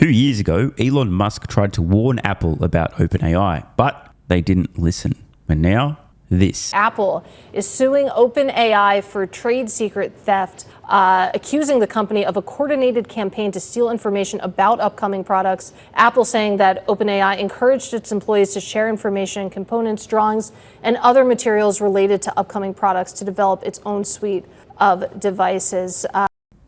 2 years ago, Elon Musk tried to warn Apple about OpenAI, but they didn't listen. And now, this. Apple is suing OpenAI for trade secret theft, accusing the company of a coordinated campaign to steal information about upcoming products. Apple saying that OpenAI encouraged its employees to share information, components, drawings, and other materials related to upcoming products to develop its own suite of devices.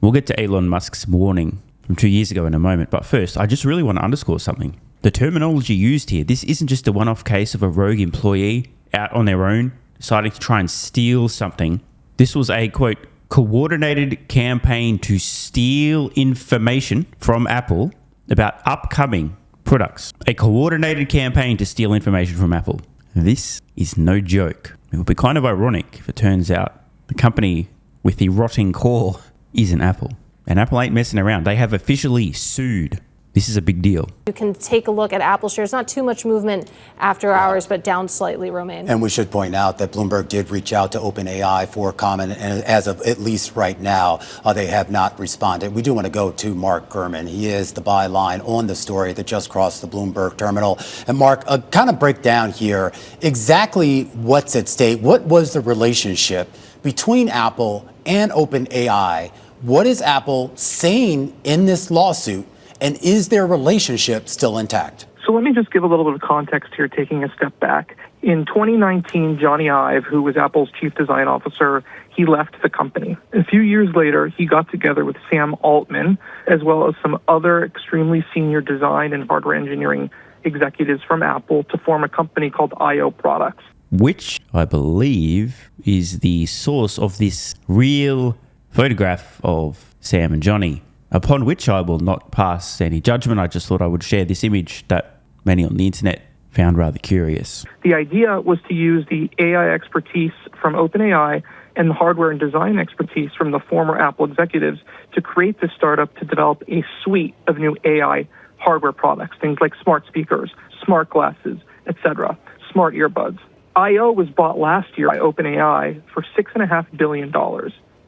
We'll get to Elon Musk's warning from 2 years ago in a moment, but first, I just really want to underscore something. The terminology used here, this isn't just a one-off case of a rogue employee out on their own, deciding to try and steal something. This was a, quote, coordinated campaign to steal information from Apple about upcoming products. A coordinated campaign to steal information from Apple. This is no joke. It would be kind of ironic if it turns out the company with the rotting core isn't Apple. And Apple ain't messing around. They have officially sued. This is a big deal. You can take a look at Apple shares. Not too much movement after hours, but down slightly, Romain. And we should point out that Bloomberg did reach out to OpenAI for comment, and as of at least right now, they have not responded. We do want to go to Mark Gurman. He is the byline on the story that just crossed the Bloomberg terminal. And Mark, kind of break down here exactly what's at stake. What was the relationship between Apple and OpenAI? What is Apple saying in this lawsuit? And is their relationship still intact? So let me just give a little bit of context here, taking a step back. In 2019, Johnny Ive, who was Apple's chief design officer, he left the company. A few years later, he got together with Sam Altman, as well as some other extremely senior design and hardware engineering executives from Apple to form a company called IO Products. Which, I believe, is the source of this real photograph of Sam and Johnny. Upon which I will not pass any judgment. I just thought I would share this image that many on the internet found rather curious. The idea was to use the AI expertise from OpenAI and the hardware and design expertise from the former Apple executives to create this startup to develop a suite of new AI hardware products, things like smart speakers, smart glasses, etc., smart earbuds. I.O. was bought last year by OpenAI for $6.5 billion.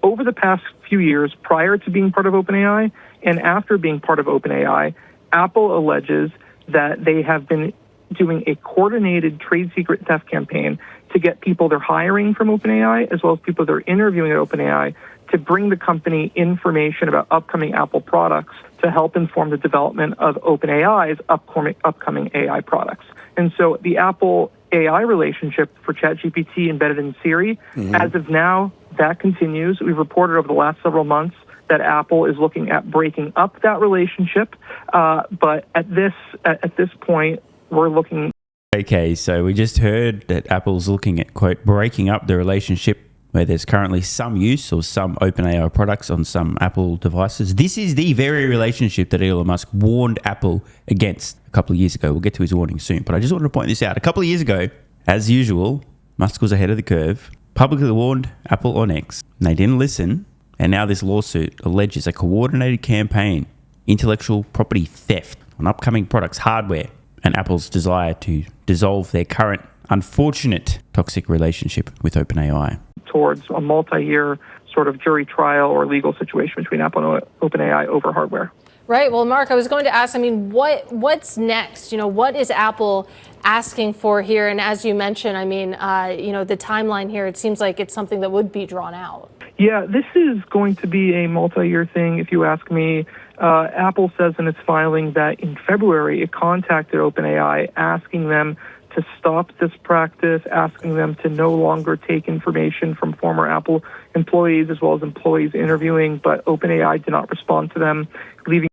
Over the past few years, prior to being part of OpenAI and after being part of OpenAI, Apple alleges that they have been doing a coordinated trade secret theft campaign to get people they're hiring from OpenAI, as well as people they're interviewing at OpenAI, to bring the company information about upcoming Apple products to help inform the development of OpenAI's upcoming AI products. And so the Apple AI relationship for ChatGPT embedded in Siri, as of now, that continues. We've reported over the last several months that Apple is looking at breaking up that relationship. But at this point, we're looking. Okay, so we just heard that Apple's looking at, quote, breaking up the relationship where there's currently some use of some OpenAI products on some Apple devices. This is the very relationship that Elon Musk warned Apple against a couple of years ago. We'll get to his warning soon, but I just wanted to point this out. A couple of years ago, as usual, Musk was ahead of the curve, publicly warned Apple on X, and they didn't listen, and now this lawsuit alleges a coordinated campaign, intellectual property theft on upcoming products, hardware, and Apple's desire to dissolve their current unfortunate toxic relationship with OpenAI. Towards a multi-year sort of jury trial or legal situation between Apple and OpenAI over hardware. Right. Well, Mark, I was going to ask, what's next? What is Apple asking for here? And as you mentioned, the timeline here, it seems like it's something that would be drawn out. Yeah, this is going to be a multi-year thing, if you ask me. Apple says in its filing that in February, it contacted OpenAI asking them to stop this practice, asking them to no longer take information from former Apple employees as well as employees interviewing, but OpenAI did not respond to them, leaving.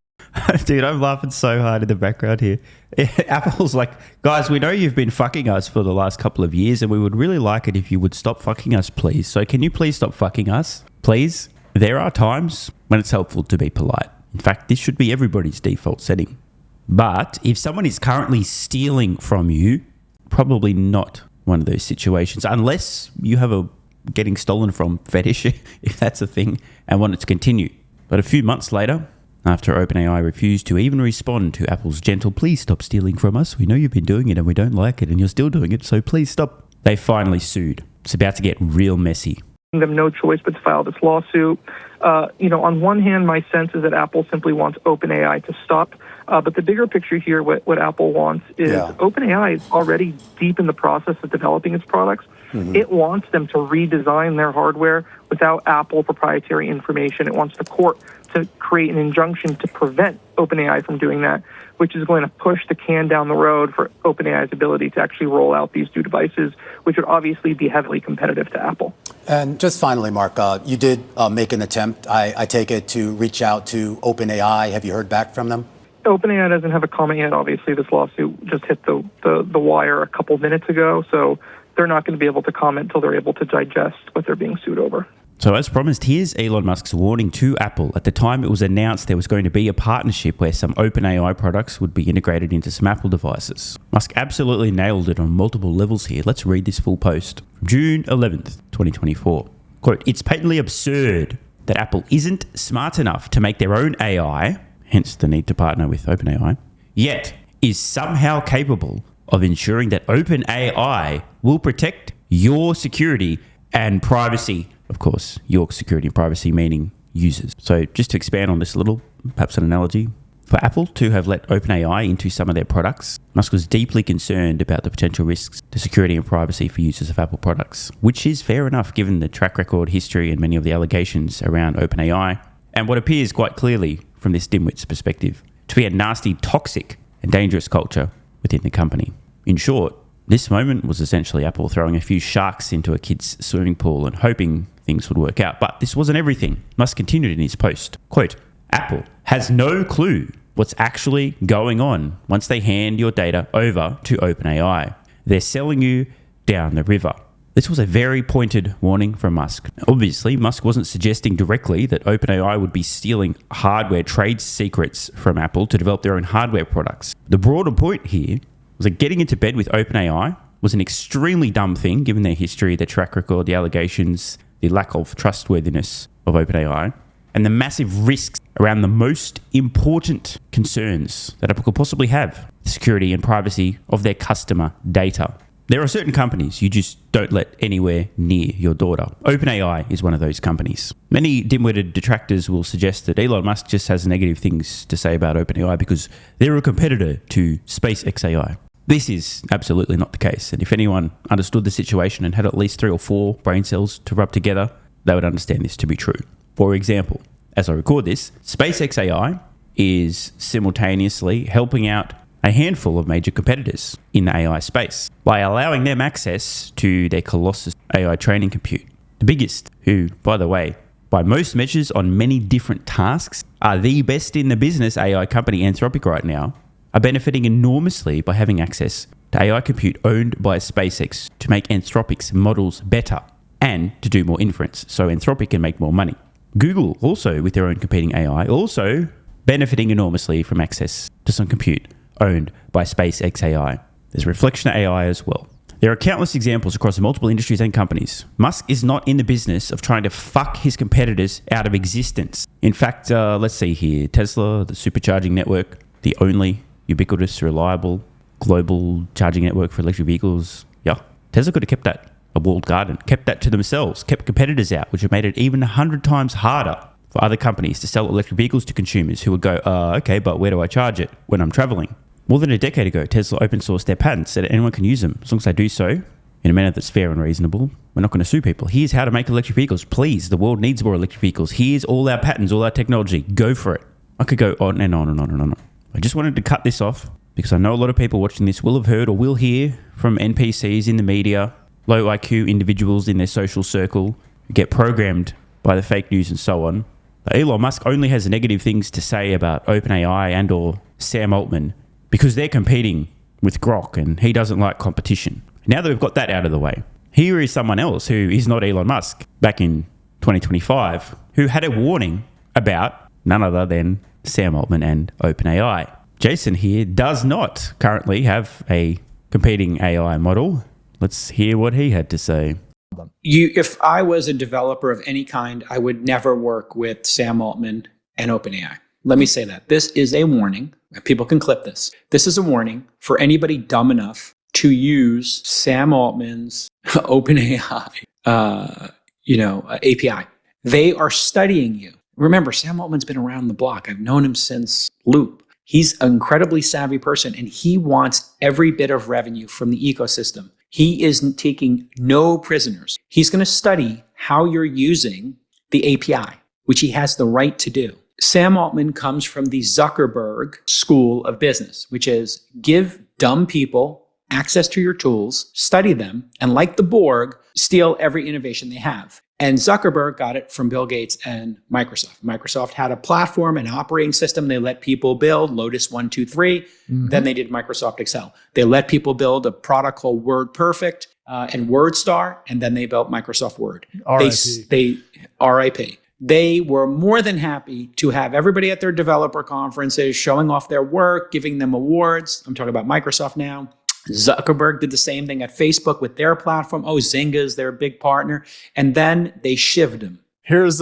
Dude, I'm laughing so hard in the background here. Apple's like, guys, we know you've been fucking us for the last couple of years, and we would really like it if you would stop fucking us, please. So can you please stop fucking us, please? There are times when it's helpful to be polite. In fact, this should be everybody's default setting. But if someone is currently stealing from you, probably not one of those situations, unless you have a getting stolen from fetish, if that's a thing, and want it to continue. But a few months later, after OpenAI refused to even respond to Apple's gentle, please stop stealing from us, we know you've been doing it and we don't like it and you're still doing it, so please stop, they finally sued. It's about to get real messy. Them no choice but to file this lawsuit. On one hand, my sense is that Apple simply wants OpenAI to stop But the bigger picture here, what Apple wants is OpenAI is already deep in the process of developing its products. It wants them to redesign their hardware without Apple proprietary information. It wants the court to create an injunction to prevent OpenAI from doing that, which is going to push the can down the road for OpenAI's ability to actually roll out these new devices, which would obviously be heavily competitive to Apple. And just finally, Mark, you did make an attempt, I take it, to reach out to OpenAI. Have you heard back from them? OpenAI doesn't have a comment yet. Obviously, this lawsuit just hit the wire a couple minutes ago, so they're not going to be able to comment until they're able to digest what they're being sued over. So as promised, here's Elon Musk's warning to Apple. At the time it was announced there was going to be a partnership where some OpenAI products would be integrated into some Apple devices. Musk absolutely nailed it on multiple levels here. Let's read this full post. From June 11th, 2024. Quote, "It's patently absurd that Apple isn't smart enough to make their own AI, hence the need to partner with OpenAI, yet is somehow capable of ensuring that OpenAI will protect your security and privacy." Of course, your security and privacy meaning users. So just to expand on this a little, perhaps an analogy, for Apple to have let OpenAI into some of their products, Musk was deeply concerned about the potential risks to security and privacy for users of Apple products, which is fair enough given the track record, history, and many of the allegations around OpenAI, and what appears quite clearly from this dimwit's perspective to be a nasty, toxic, and dangerous culture within the company. In short, this moment was essentially Apple throwing a few sharks into a kid's swimming pool and hoping things would work out. But this wasn't everything. Musk continued in his post. Quote, "Apple has no clue what's actually going on once they hand your data over to OpenAI. They're selling you down the river." This was a very pointed warning from Musk. Obviously, Musk wasn't suggesting directly that OpenAI would be stealing hardware trade secrets from Apple to develop their own hardware products. The broader point here was that getting into bed with OpenAI was an extremely dumb thing given their history, their track record, the allegations, the lack of trustworthiness of OpenAI, and the massive risks around the most important concerns that Apple could possibly have, the security and privacy of their customer data. There are certain companies you just don't let anywhere near your daughter. OpenAI is one of those companies. Many dim-witted detractors will suggest that Elon Musk just has negative things to say about OpenAI because they're a competitor to SpaceX AI. This is absolutely not the case, and if anyone understood the situation and had at least 3 or 4 brain cells to rub together, they would understand this to be true. For example, as I record this, SpaceX AI is simultaneously helping out a handful of major competitors in the AI space by allowing them access to their Colossus AI training compute. The biggest, who, by the way, by most measures on many different tasks, are the best in the business AI company Anthropic right now, are benefiting enormously by having access to AI compute owned by SpaceX to make Anthropic's models better and to do more inference so Anthropic can make more money. Google also, with their own competing AI, also benefiting enormously from access to some compute owned by SpaceX AI. There's Reflection AI as well. There are countless examples across multiple industries and companies. Musk is not in the business of trying to fuck his competitors out of existence. In fact, let's see here. Tesla, the supercharging network, the only ubiquitous, reliable, global charging network for electric vehicles. Yeah, Tesla could have kept that a walled garden, kept that to themselves, kept competitors out, which have made it even 100 times harder for other companies to sell electric vehicles to consumers who would go, okay, but where do I charge it when I'm traveling? More than a decade ago, Tesla open sourced their patents so that anyone can use them, as long as they do so in a manner that's fair and reasonable. We're not going to sue people. Here's how to make electric vehicles. Please, the world needs more electric vehicles. Here's all our patents, all our technology. Go for it. I could go on and on and on and on. I just wanted to cut this off because I know a lot of people watching this will have heard or will hear from NPCs in the media, low IQ individuals in their social circle who get programmed by the fake news and so on. Elon Musk only has negative things to say about OpenAI and or Sam Altman because they're competing with Grok and he doesn't like competition. Now that we've got that out of the way, here is someone else who is not Elon Musk back in 2025 who had a warning about none other than Sam Altman and OpenAI. Jason here does not currently have a competing AI model. Let's hear what he had to say. If I was a developer of any kind, I would never work with Sam Altman and OpenAI. Let me say that. This is a warning. People can clip this. This is a warning for anybody dumb enough to use Sam Altman's OpenAI, API. They are studying you. Remember, Sam Altman's been around the block. I've known him since Loop. He's an incredibly savvy person, and he wants every bit of revenue from the ecosystem. He is taking no prisoners. He's going to study how you're using the API, which he has the right to do. Sam Altman comes from the Zuckerberg school of business, which is give dumb people access to your tools, study them, and like the Borg, steal every innovation they have. And Zuckerberg got it from Bill Gates and Microsoft. Microsoft had a platform, an operating system they let people build, Lotus 1, 2, 3. Mm-hmm. Then they did Microsoft Excel. They let people build a product called WordPerfect and WordStar, and then they built Microsoft Word. They RIP. They were more than happy to have everybody at their developer conferences showing off their work, giving them awards. I'm talking about Microsoft now. Zuckerberg did the same thing at Facebook with their platform. Oh, Zynga's their big partner. And then they shivved him. Here's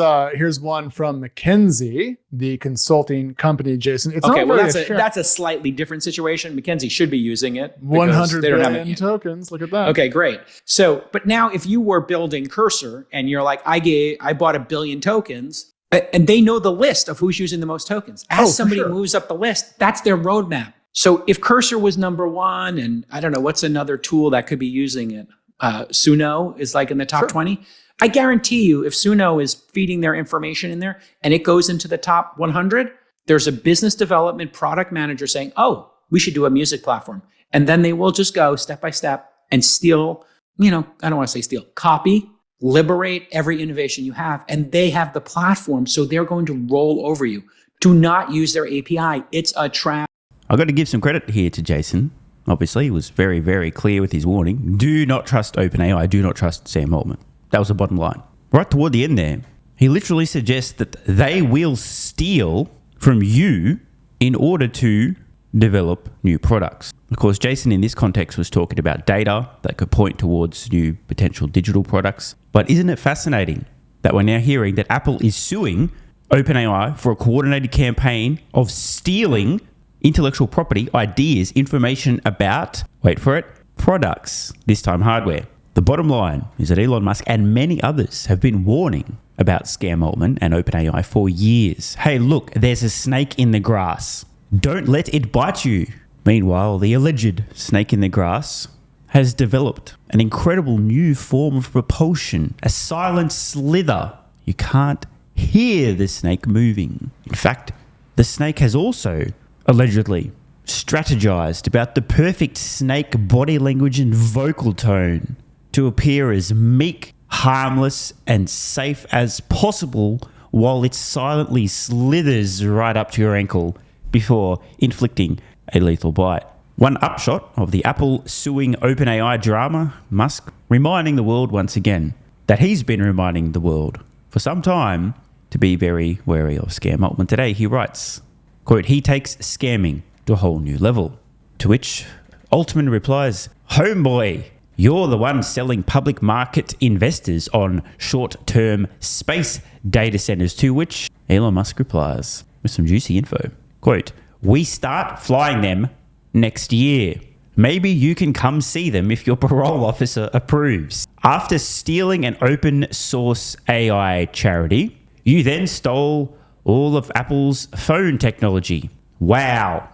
one from McKinsey, the consulting company, Jason. It's okay, not well, that's a slightly different situation. McKinsey should be using it. 100 billion tokens. Look at that. Okay, great. So, but now if you were building Cursor and you're like, I bought 1 billion tokens, and they know the list of who's using the most tokens. As somebody moves up the list, that's their roadmap. So if Cursor was number 1, and I don't know, what's another tool that could be using it? Suno is like in the top 20. I guarantee you, if Suno is feeding their information in there and it goes into the top 100, there's a business development product manager saying, oh, we should do a music platform. And then they will just go step by step and steal, I don't want to say steal, copy, liberate every innovation you have. And they have the platform, so they're going to roll over you. Do not use their API. It's a trap. I've got to give some credit here to Jason. Obviously, he was very, very clear with his warning. Do not trust OpenAI. Do not trust Sam Altman. That was the bottom line. Right toward the end there, he literally suggests that they will steal from you in order to develop new products. Of course, Jason in this context was talking about data that could point towards new potential digital products. But isn't it fascinating that we're now hearing that Apple is suing OpenAI for a coordinated campaign of stealing intellectual property, ideas, information about, wait for it, products, this time hardware. The bottom line is that Elon Musk and many others have been warning about Scam Altman and OpenAI for years. Hey, look, there's a snake in the grass. Don't let it bite you. Meanwhile, the alleged snake in the grass has developed an incredible new form of propulsion, a silent slither. You can't hear the snake moving. In fact, the snake has also allegedly strategized about the perfect snake body language and vocal tone to appear as meek, harmless, and safe as possible while it silently slithers right up to your ankle before inflicting a lethal bite. One upshot of the Apple suing OpenAI drama, Musk reminding the world once again that he's been reminding the world for some time to be very wary of Scam Altman. Today he writes, quote, he takes scamming to a whole new level. To which Altman replies, homeboy, you're the one selling public market investors on short-term space data centers. To which Elon Musk replies with some juicy info. Quote, we start flying them next year. Maybe you can come see them if your parole officer approves. After stealing an open source AI charity, you then stole all of Apple's phone technology. Wow.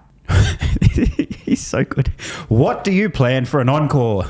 He's so good. What do you plan for an encore?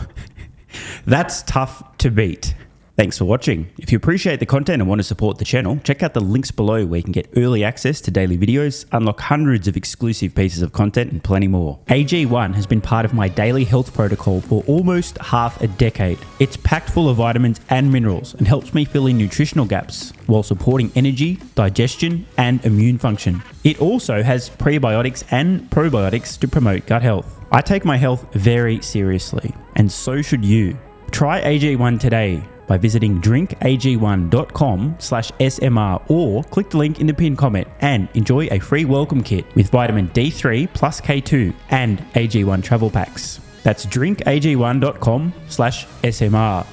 That's tough to beat. Thanks for watching. If you appreciate the content and want to support the channel, check out the links below where you can get early access to daily videos, unlock hundreds of exclusive pieces of content, and plenty more. AG1 has been part of my daily health protocol for almost half a decade. It's packed full of vitamins and minerals and helps me fill in nutritional gaps while supporting energy, digestion, and immune function. It also has prebiotics and probiotics to promote gut health. I take my health very seriously, and so should you. Try AG1 today by visiting drinkag1.com/SMR or click the link in the pinned comment and enjoy a free welcome kit with vitamin D3 plus K2 and AG1 travel packs. That's drinkag1.com/SMR.